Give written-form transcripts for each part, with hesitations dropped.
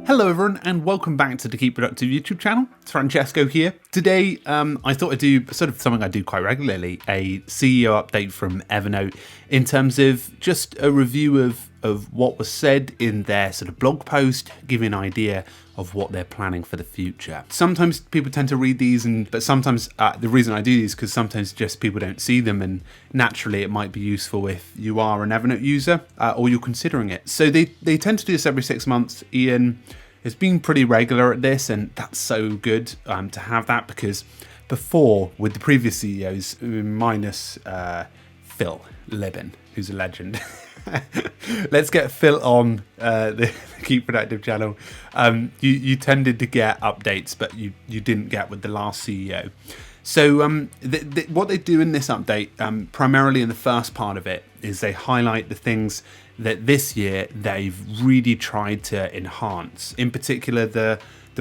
Hello everyone and welcome back to the Keep Productive YouTube channel. It's Francesco here. Today I thought I'd do sort of something I do quite regularly, a CEO update from Evernote in terms of just a review of what was said in their sort of blog post, giving an idea of what they're planning for the future. Sometimes people tend to read these, but sometimes the reason I do these is because sometimes just people don't see them, and naturally it might be useful if you are an Evernote user or you're considering it. So they tend to do this every 6 months. Ian has been pretty regular at this, and that's so good to have that, because before, with the previous CEOs, minus Phil Libin, who's a legend. Let's get Phil on the Keep Productive channel. You tended to get updates, but you didn't get with the last CEO. So what they do in this update, primarily in the first part of it, is they highlight the things that this year they've really tried to enhance. In particular, the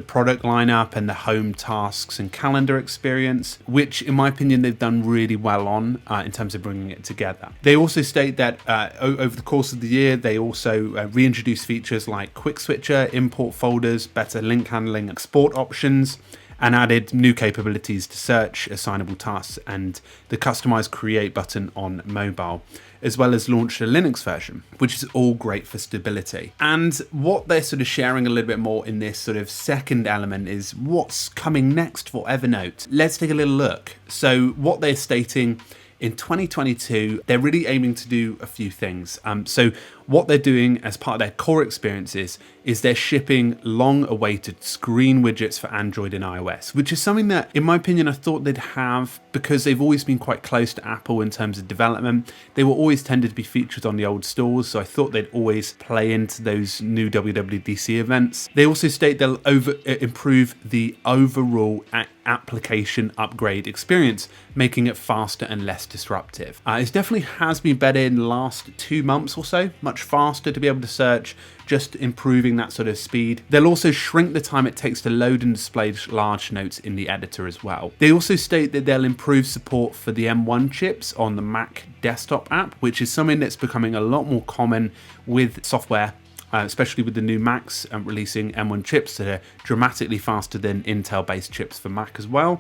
product lineup and the home tasks and calendar experience, which in my opinion they've done really well on in terms of bringing it together. They also state that over the course of the year they also reintroduced features like quick switcher, import folders, better link handling, export options, and added new capabilities to search, assignable tasks, and the customized create button on mobile, as well as launched a Linux version, which is all great for stability. And what they're sort of sharing a little bit more in this sort of second element is what's coming next for Evernote. Let's take a little look. So what they're stating in 2022, they're really aiming to do a few things. So what they're doing as part of their core experiences is they're shipping long-awaited screen widgets for Android and iOS, which is something that, in my opinion, I thought they'd have because they've always been quite close to Apple in terms of development. They were always tended to be featured on the old stores, so I thought they'd always play into those new WWDC events. They also state they'll improve the overall application upgrade experience, making it faster and less disruptive. It definitely has been better in the last 2 months or so, much faster to be able to search, just improving that sort of speed. They'll also shrink the time it takes to load and display large notes in the editor as well. They also state that they'll improve support for the M1 chips on the Mac desktop app, which is something that's becoming a lot more common with software, especially with the new Macs releasing M1 chips that are dramatically faster than Intel-based chips for Mac as well.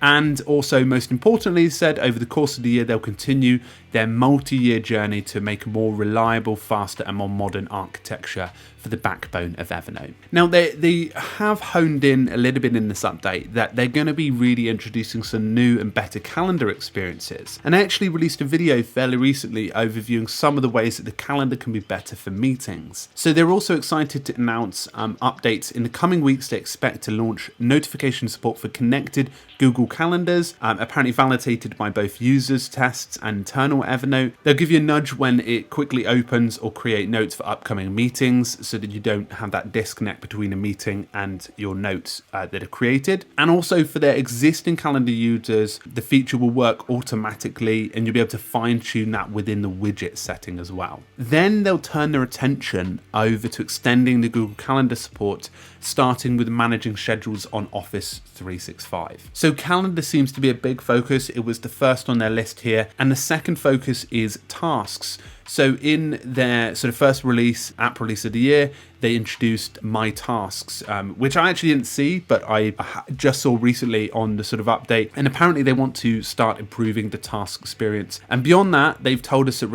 And also, most importantly, said over the course of the year, they'll continue their multi-year journey to make a more reliable, faster and more modern architecture for the backbone of Evernote. Now, they have honed in a little bit in this update that they're going to be really introducing some new and better calendar experiences. And I actually released a video fairly recently overviewing some of the ways that the calendar can be better for meetings. So they're also excited to announce updates in the coming weeks. They expect to launch notification support for connected Google Calendars, apparently validated by both users, tests, and internal Evernote. They'll give you a nudge when it quickly opens or create notes for upcoming meetings so that you don't have that disconnect between a meeting and your notes that are created. And also for their existing calendar users, the feature will work automatically and you'll be able to fine tune that within the widget setting as well. Then they'll turn their attention over to extending the Google Calendar support, starting with managing schedules on Office 365. So calendar seems to be a big focus. It was the first on their list here. And the second focus is tasks. So in their sort of first release, app release of the year, they introduced My Tasks, which I actually didn't see, but I just saw recently on the sort of update. And apparently they want to start improving the task experience. And beyond that, they've told us that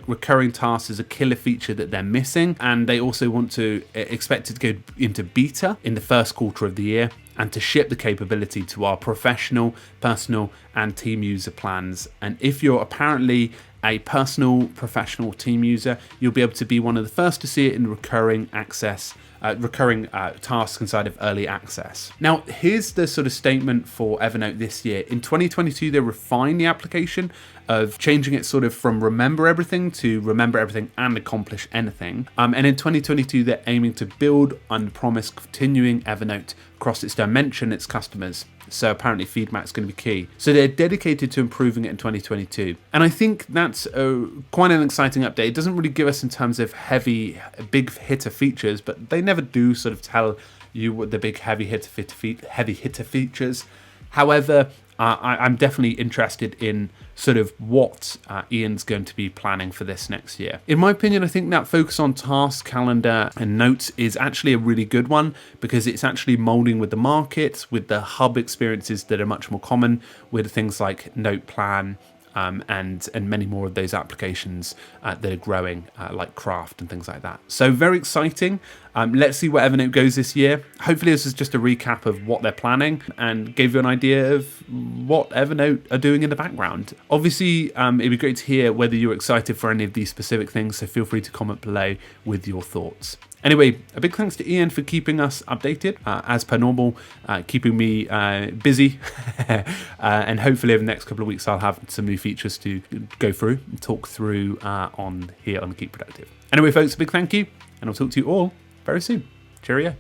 recurring tasks is a killer feature that they're missing. And they also want to expect it to go into beta in the first quarter of the year, and to ship the capability to our professional, personal, and team user plans. And if you're apparently a personal, professional, team user, you'll be able to be one of the first to see it in recurring tasks inside of early access. Now, here's the sort of statement for Evernote this year. In 2022, they refined the application of changing it sort of from remember everything to remember everything and accomplish anything. And in 2022, they're aiming to build on the promise, continuing Evernote across its dimension, its customers. So apparently feedback is going to be key. So they're dedicated to improving it in 2022. And I think that's quite an exciting update. It doesn't really give us in terms of big hitter features, but they never do sort of tell you what the big heavy hitter features. However, I'm definitely interested in sort of what Ian's going to be planning for this next year. In my opinion, I think that focus on tasks, calendar, and notes is actually a really good one because it's actually molding with the market, with the hub experiences that are much more common with things like Note Plan, and many more of those applications that are growing, like Craft and things like that. So very exciting. Let's see where Evernote goes this year. Hopefully this is just a recap of what they're planning and gave you an idea of what Evernote are doing in the background. Obviously, it'd be great to hear whether you're excited for any of these specific things, so feel free to comment below with your thoughts. Anyway, a big thanks to Ian for keeping us updated, as per normal, keeping me busy. And hopefully over the next couple of weeks, I'll have some new features to go through and talk through on here on Keep Productive. Anyway, folks, a big thank you, and I'll talk to you all very soon. Cheerio.